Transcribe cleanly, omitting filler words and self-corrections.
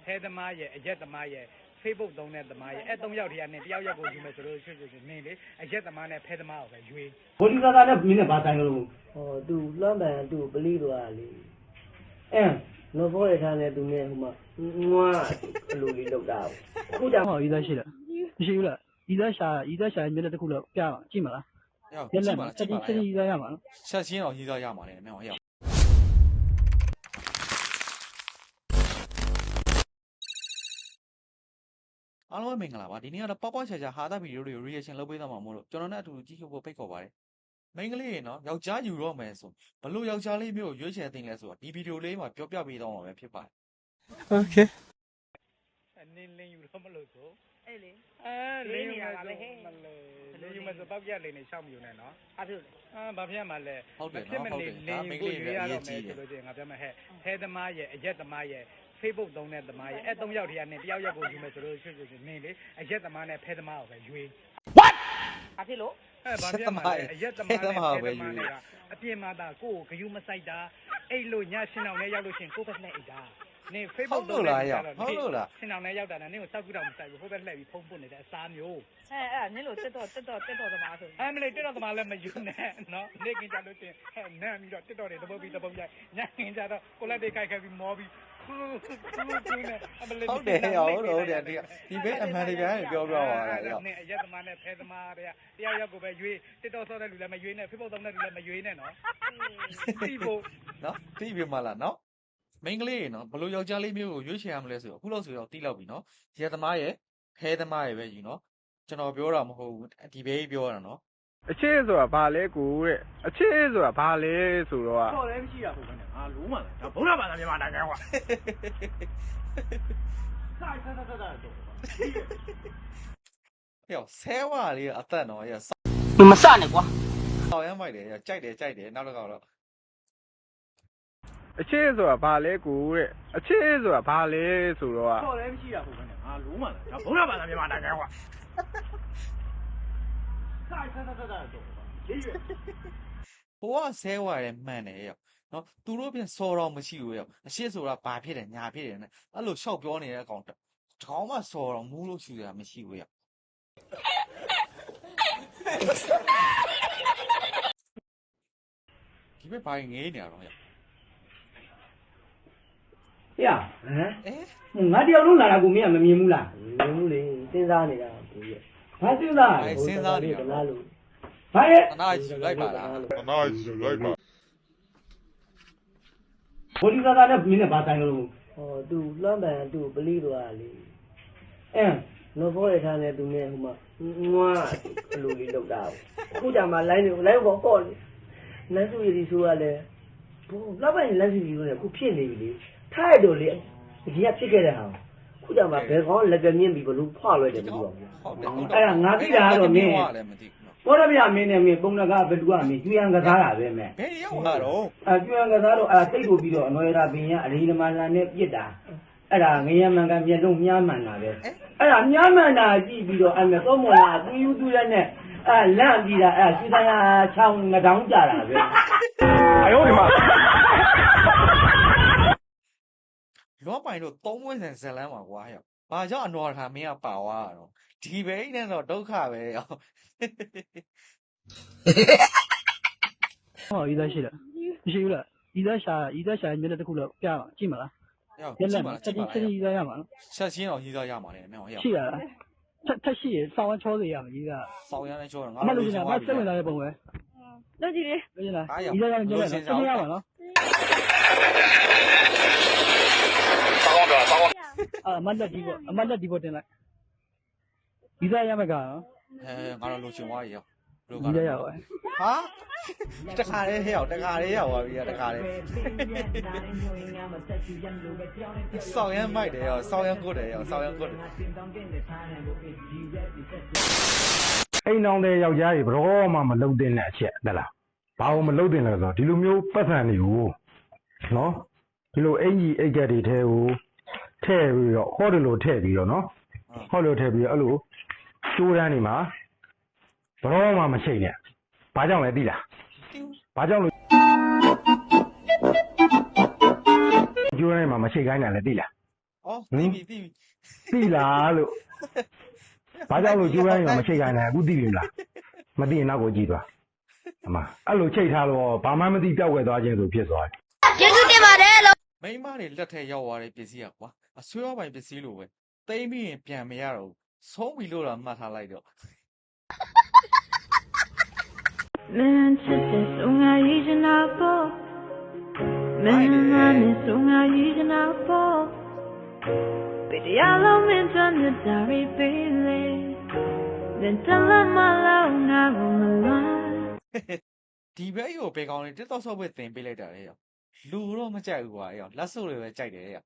ဟဲသမားရဲ့အရက်သမားရဲ့ Facebook သုံးတဲ့သမားရဲ့အဲ့၃ယောက်တည်းကနေတယောက်ယောက်ကိုယူမယ်ဆိုလို့ရှိနေလေအရက်သမားနဲ့ဖဲသမားကိုပဲရွေးဘောဒီကာနဲ့မင်းနဲ့ဘာဆိုင်လို့ဟောသူလှမ်းပန်သူပလီသွားလေနော်ဘောရထားနေသူနဲ့ဟိုမှာငွားအလိုလေးလောက်တာအခုကြောင့်ဟောရေးသားရှိလားမရှိဘူးလားရေးသားရှာမျက်နှာတစ်ခုလောက်ပြပါကြည့်မလားကြည့်ပါလားချက်ရေးသားရမှာနော်ချက်ချင်းတော့ရေးသားရမှာလေမင်းဟောအားလုံးမင်္ဂလာပါဒီနေ့ကတော့ပေါက်ချာဟာတာဗီဒီယိုတွေ reaction လုပ်ပေးသွားမှာမို့လို့ကျွန်တော်နဲ့အတူကြည့်ဖို့ဖိတ်ခေါ်ပါတယ်မိန်းကလေးရေနော်ယောက်ျားယူတော့မယ်ဆိုဘလို့ယောက်ျားလေးမျိုးကိုရွေးချယ်သိမ်းလဲဆိုတော့ဒီဗီဒီယိုလေးမှာပြောပြပေးသွားမှာပဲဖြစ်ပါတယ်โอเคနင်းလင်းယူတော့မလို့ဆိုအဲ့လေလင်းနေတာပါပဲဟဲ့လင်းယူမယ်ဆိုပောက်ပြလိန်နေရှောက်မြူနေနော်ဘာဖြစ်လဲဘာဖြစ်မှာလဲဖြစ်မနေလင်းကိုရွေးရတော့မယ်ဆိုလို့ချင်းငါပြောမယ်ဟဲ့ဟဲသမားရဲ့အရက်သမားရဲ့Facebook သုံးတဲ့သမားရဲ့အဲ့၃ယောက်တည်းကနေတယောက်ယောက်ကိုယူမယ်ဆိုလို့ရှိနေလေအရက်သမားနဲ့ဖဲသမားကိုပဲရွေး What ဘာဖြစ်လို့ဘာဖြစ်မှာလဲအရက်သမားနဲ့ဖဲသမားတွေကအပြင်မှာဒါကိုယ်ကိုဂယုမဆိုင်တာအိတ်လို့ညရှင်းအောင်နဲ့ရောက်လို့ရှိရင်ကိုယ်ပဲလှည့်အိတ်တာနင် Facebook သုံးတဲ့ဟုတ်လို့လားရှင်းအောင်နဲ့ရောက်တာနင်ကိုစောက်ကြည့်တော့မဆိုင်ဘူးဟိုဘက်လှည့်ပြီးဖုံးပွနေတဲ့အစားမျိုးအဲ့နင်လို့တက်တော့သမားဆိုမလေးတက်တော့သမားလည်းမယူနဲ့နော်နေကင်ကြလို့ချင်းဟဲ့နမ်းပြီးတော့တက်တော့တွေတပုတ်ပြီးတပုတ်ရိုက်ညကင်ကြတော့ကိုလက်တွေကြိုက်ခဲ့ပြီးမောပြီးဟုတ်တယ်ဟုတ်တယ်ဒီဘေးအမှန်တရားကိုပြောပြပါလားနင်အရက်သမားနဲ့ဖဲသမားတွေကတယောက်ယောက်ကိုပဲရွေးတက်တော့ဆော့တဲ့လူလည်းမရွေးနဲ့ Facebook သုံးတဲ့လူလည်းမရွေးနဲ့နော်ပြီးဖို့နော်ပြီးပြီမလားနော်မိန်းကလေးရေနော်ဘလို့ယောက်ျားလေးမျိုးကိုရွေးချယ်ရမလဲဆိုတော့အခုလို့ဆိုတော့တီးလောက်ပြီနော်ရက်သမားရဲ့ဖဲသမားရဲ့ပဲယူနော်ကျွန်တော်ပြောတာမဟုတ်ဘူးဒီဘေးပြောတာနော်အချစ်ဆိုတာဘာလဲကိုတဲ့အချစ်ဆိုတာဘာလဲဆိုတော့တော့လည်းမရှိရဘူးခင်ဗျာလုံးဝလားဒါဘုရားဘာသာမြန်မာနိုင်ငံကွာစားတော့ဟဲ့ဆဲဝါလေးအသက်နော်ဟဲ့မစနဲ့ကွာဆောင်းရမ်းမိုက်တယ်ကြိုက်တယ်နောက်တစ်ခါတော့အချစ်ဆိုတာဘာလဲကိုတဲ့အချစ်ဆိုတာဘာလဲဆိုတော့တော့လည်းမရှိရဘူးခင်ဗျာလုံးဝလားဒါဘုရားဘာသာမြန်မာနိုင်ငံကွာစားတော့ဟိုကဆဲဝါရဲမှန်တယ်ရောနော်သူတို့ပြင်စော်တော်မရှိဘူးရောအရှိဆိုတာဘာဖြစ်တယ်ညာဖြစ်တယ်နဲ့အဲ့လိုရှောက်ပြောနေတဲ့အကောင်တကောင်မှစော်တော်မူးလို့ရှူရမရှိဘူးရောဒီဘက်ဘာငေးနေရတော့ရောဟမ်ငါတယောက်လုံးလာတာကိုမင်းကမမြင်ဘူးလားမြင်ဘူးလေစဉ်းစားနေတာကိုကြီးဘာစဉ်းစားစဉ်းစားနေတာလို့ဘာရဲ့အနာယူလိုက်ပါလားဘောဒီကာနဲ့မင်းနဲ့ဘာဆိုင်လို့ဟောသူလှမ်းပန်သူပလီသွားလေနော်ဘောရထားနေသူနဲ့ဟိုမှာငွားအလိုလေးလောက်တာအခုကြမှာလိုင်းဘောပေါ့လေလမ်းစုရည်ဆိုရလဲဘူးလှမ်းပန်လမ်းစုရည်ဆိုလည်းအခုဖြစ်နေပြီလေထားရတော့လေဒီကဖြစ်ခဲ့တဲ့ဟာခုကြမှာဘယ်ကောင်းလက်ကမြင့်ပြီးဘလို့ဖွာလွှဲတယ်မသိပါဘူးဟုတ်တယ်အဲ့ဒါငါသိတာကတော့မင်းဘောရပြမင်းနဲ့မင်းပုံကဘယ်သူကမင်းကျွေးရန်ကစားတာပဲမဲ့ဘယ်ရောက်လာတော့ကျွေးရန်ကစားတော့စိတ်ကိုပြီးတော့အနော်ရတာပင်ရအလေးဓမ္မလာနဲ့ပြစ်တာအဲ့ဒါငရမှန်ကမျက်လုံးမြားမှန်တာပဲအဲ့ဒါမြားမှန်တာကြည့်ပြီးတော့အဲ့မဲ့သုံးမလားသူယူသူလည်းနဲ့လန့်ပြီးတာအဲ့စီတိုင်းချောင်းငတောင်းကြတာပဲအယောဒီမှာလောပိုင်တို့သုံးဝဲဆန်ဇလန်းပါကွာဟဲ့ဘာကြောင့်အနော်ထားမင်းကပါသွားတာတော့ဒီပဲနဲ့တော့ဒုက္ခပဲရောဟောရေးသားရှိလားမရှိဘူးလားရေးသားရှာမျက်နှာတစ်ခုလောက်ပြပါကြည့်မလားကြည့်ပါလားချက်ရေးသားရမှာနော်ချက်ချင်းတော့ရေးသားရမှာလေမင်းဟောရှိလားထက်ရှိရစောင်းဝမ်းချောစေရမှာရေးသားစောင်းရမ်းနဲ့ချောတာငါမလို့ရှင်ငါစိတ်ဝင်စားတဲ့ပုံပဲလို့ကြည့်လေလို့ရှင်လားရေးသားရမ်းပြောလိုက်ချက်ရမှာနော်အမတ်ဒီဘောတင်လိုက်ရေးသားရမှာကနော်ငါတော့လိုချင်သွားရရောရေးသားရပါဟာတခါလေးဟဲ့ရောက်ပါပြီတခါလေးစောင်းရမ်းမိုက်တယ်ရောစောင်းရမ်းကုတ်တယ်ရောစောင်းရမ်းကုတ်တယ်အိမ်အောင်တဲ့ယောက်ျားတွေဘရောမှမလုံတင်တဲ့အချက်ဟုတ်လားဘာလို့မလုံတင်လဲဆိုတော့ဒီလိုမျိုးပတ်စံတွေကိုနော်ဒီလိုအင်ကြီးအိတ်ကက်တွေထဲကိုထည့်ပြီးတော့ဟောတယ်လို့ထည့်ပြီးတော့နော်ဟောလို့ထည့်ပြီးတော့အဲ့လိုကျိုးတန်းနေမှာဘရောမှမချိတ်နဲ့ဘာကြောင့်လဲသိလားဘာကြောင့်လို့ကျိုးတန်းနေမှာမချိတ်ခိုင်းတာလဲသိလား အော် ဟင် သိပြီ သိလားလို့ဘာကြောင့်လို့ကျိုးရရင်မချိတ်ခိုင်းလဲအခုသိပြီမလားမသိရင်နောက်ကိုကြည့်သွားအမအဲ့လိုချိတ်ထားလို့ဘာမှမသိပျောက်ွယ်သွားခြင်းဆိုဖြစ်သွားတယ် ကျေးဇူးတင်ပါတယ်လို့ မိန်းမတွေလက်ထက်ရောက်သွားတဲ့ပစ္စည်းอ่ะကွာအဆွေးအပိုင်ပစ္စည်းလိုပဲတိမ့်ပြီးရင်ပြန်မရတော့ဘူးဆုံးပြီလို့တော့မှတ်ထားလိုက်တော့ မင်းချစ်တဲ့ဆုံးငါရည်ချနာပေါ်မင်းမနဲ့ဆုံးငါရည်ချနာပေါ်ပေတရားလုံးမင်းတို့မြတ်တာရီပေးလေthen tell them I love now my ဒီဘက်ကြီးကိုဘယ်ကောင်လဲ TikTok ဆော့ဖွင့်သင်ပေးလိုက်တာလေရောလူတော့မကြိုက်ဘူးကွာရောလက်စုပ်တွေပဲကြိုက်တယ်ရော